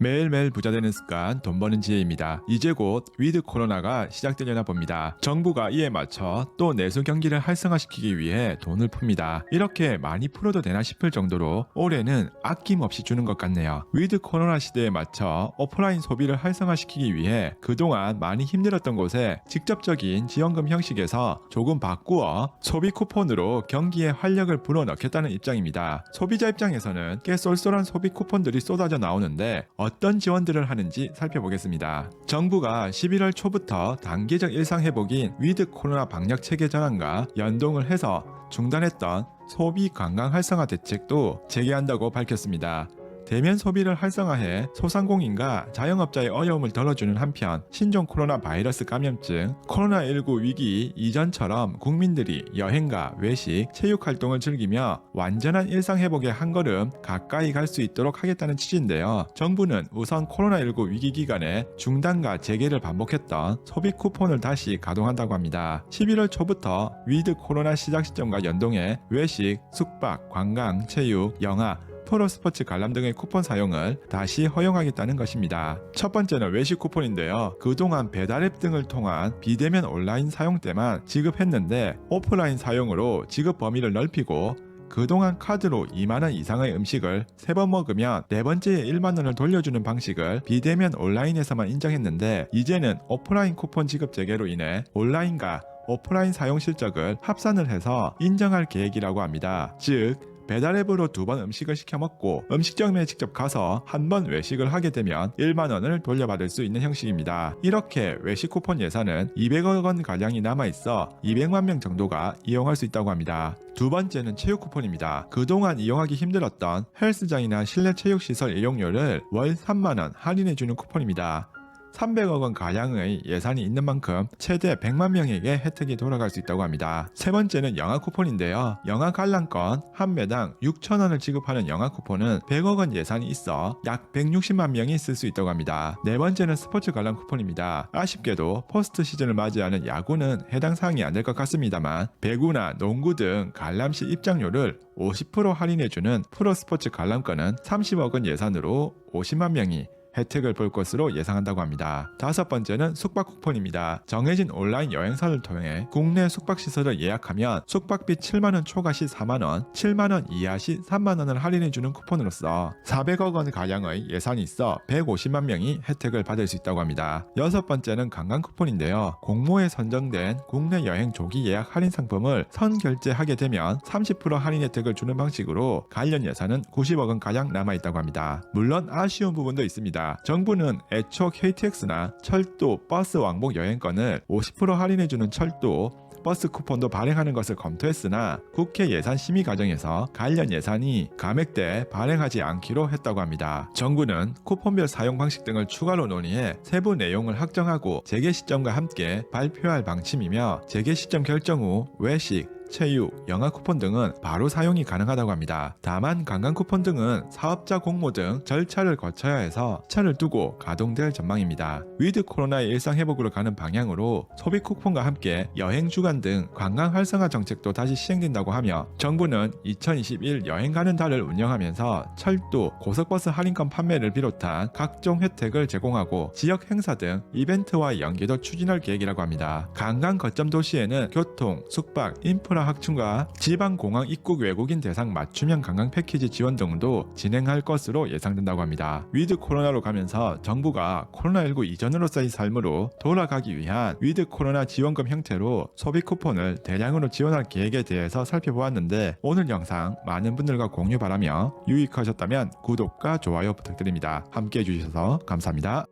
매일매일 부자되는 습관, 돈 버는 지혜입니다. 이제 곧 위드 코로나가 시작되려나 봅니다. 정부가 이에 맞춰 또 내수 경기를 활성화시키기 위해 돈을 풉니다. 이렇게 많이 풀어도 되나 싶을 정도로 올해는 아낌없이 주는 것 같네요. 위드 코로나 시대에 맞춰 오프라인 소비를 활성화시키기 위해 그동안 많이 힘들었던 곳에 직접적인 지원금 형식에서 조금 바꾸어 소비 쿠폰으로 경기에 활력을 불어넣겠다는 입장입니다. 소비자 입장에서는 꽤 쏠쏠한 소비 쿠폰들이 쏟아져 나오는데 어떤 지원들을 하는지 살펴보겠습니다. 정부가 11월 초부터 단계적 일상회복인 위드 코로나 방역 체계 전환과 연동을 해서 중단했던 소비 관광 활성화 대책도 재개한다고 밝혔습니다. 대면 소비를 활성화해 소상공인과 자영업자의 어려움을 덜어주는 한편 신종 코로나 바이러스 감염증, 코로나19 위기 이전처럼 국민들이 여행과 외식, 체육 활동을 즐기며 완전한 일상 회복에 한 걸음 가까이 갈 수 있도록 하겠다는 취지인데요. 정부는 우선 코로나19 위기 기간에 중단과 재개를 반복했던 소비 쿠폰을 다시 가동한다고 합니다. 11월 초부터 위드 코로나 시작 시점과 연동해 외식, 숙박, 관광, 체육, 영화, 프로스포츠 관람 등의 쿠폰 사용을 다시 허용하겠다는 것입니다. 첫 번째는 외식 쿠폰인데요. 그동안 배달앱 등을 통한 비대면 온라인 사용 때만 지급했는데 오프라인 사용으로 지급 범위를 넓히고 그동안 카드로 2만원 이상의 음식을 3번 먹으면 네 번째에 1만원을 돌려주는 방식을 비대면 온라인에서만 인정했는데 이제는 오프라인 쿠폰 지급 재개로 인해 온라인과 오프라인 사용 실적을 합산을 해서 인정할 계획이라고 합니다. 즉 배달앱으로 2번 음식을 시켜 먹고 음식점에 직접 가서 한 번 외식을 하게 되면 1만원을 돌려받을 수 있는 형식입니다. 이렇게 외식 쿠폰 예산은 200억 원 가량이 남아있어 200만 명 정도가 이용할 수 있다고 합니다. 두 번째는 체육 쿠폰입니다. 그동안 이용하기 힘들었던 헬스장이나 실내 체육시설 이용료를 월 3만원 할인해주는 쿠폰입니다. 300억 원 가량의 예산이 있는 만큼 최대 100만 명에게 혜택이 돌아갈 수 있다고 합니다. 세 번째는 영화 쿠폰인데요. 영화 관람권 한 매당 6,000원을 지급하는 영화 쿠폰은 100억 원 예산이 있어 약 160만 명이 쓸 수 있다고 합니다. 네 번째는 스포츠 관람 쿠폰입니다. 아쉽게도 포스트 시즌을 맞이하는 야구는 해당 사항이 안 될 것 같습니다만 배구나 농구 등 관람 시 입장료를 50% 할인해주는 프로스포츠 관람권은 30억 원 예산으로 50만 명이 혜택을 볼 것으로 예상한다고 합니다. 다섯 번째는 숙박 쿠폰입니다. 정해진 온라인 여행사를 통해 국내 숙박시설을 예약하면 숙박비 7만원 초과 시 4만원, 7만원 이하 시 3만원을 할인해주는 쿠폰으로서 400억 원 가량의 예산이 있어 150만 명이 혜택을 받을 수 있다고 합니다. 여섯 번째는 관광 쿠폰인데요. 공모에 선정된 국내 여행 조기 예약 할인 상품을 선결제하게 되면 30% 할인 혜택을 주는 방식으로 관련 예산은 90억 원 가량 남아있다고 합니다. 물론 아쉬운 부분도 있습니다. 정부는 애초 KTX나 철도, 버스 왕복 여행권을 50% 할인해주는 철도, 버스 쿠폰도 발행하는 것을 검토했으나 국회 예산 심의 과정에서 관련 예산이 감액돼 발행하지 않기로 했다고 합니다. 정부는 쿠폰별 사용 방식 등을 추가로 논의해 세부 내용을 확정하고 재개 시점과 함께 발표할 방침이며 재개 시점 결정 후 외식, 체육, 영화 쿠폰 등은 바로 사용이 가능하다고 합니다. 다만 관광 쿠폰 등은 사업자 공모 등 절차를 거쳐야 해서 차를 두고 가동될 전망입니다. 위드 코로나의 일상 회복으로 가는 방향으로 소비 쿠폰과 함께 여행 주간 등 관광 활성화 정책도 다시 시행된다고 하며 정부는 2021 여행 가는 달을 운영하면서 철도, 고속버스 할인권 판매를 비롯한 각종 혜택을 제공하고 지역 행사 등 이벤트와 연계도 추진할 계획이라고 합니다. 관광 거점 도시에는 교통, 숙박, 인프라 확충과 지방공항 입국 외국인 대상 맞춤형 관광 패키지 지원 등도 진행할 것으로 예상된다고 합니다. 위드 코로나로 가면서 정부가 코로나19 이전으로서의 삶으로 돌아가기 위한 위드 코로나 지원금 형태로 소비 쿠폰을 대량으로 지원할 계획에 대해서 살펴보았는데 오늘 영상 많은 분들과 공유 바라며 유익하셨다면 구독과 좋아요 부탁드립니다. 함께 해주셔서 감사합니다.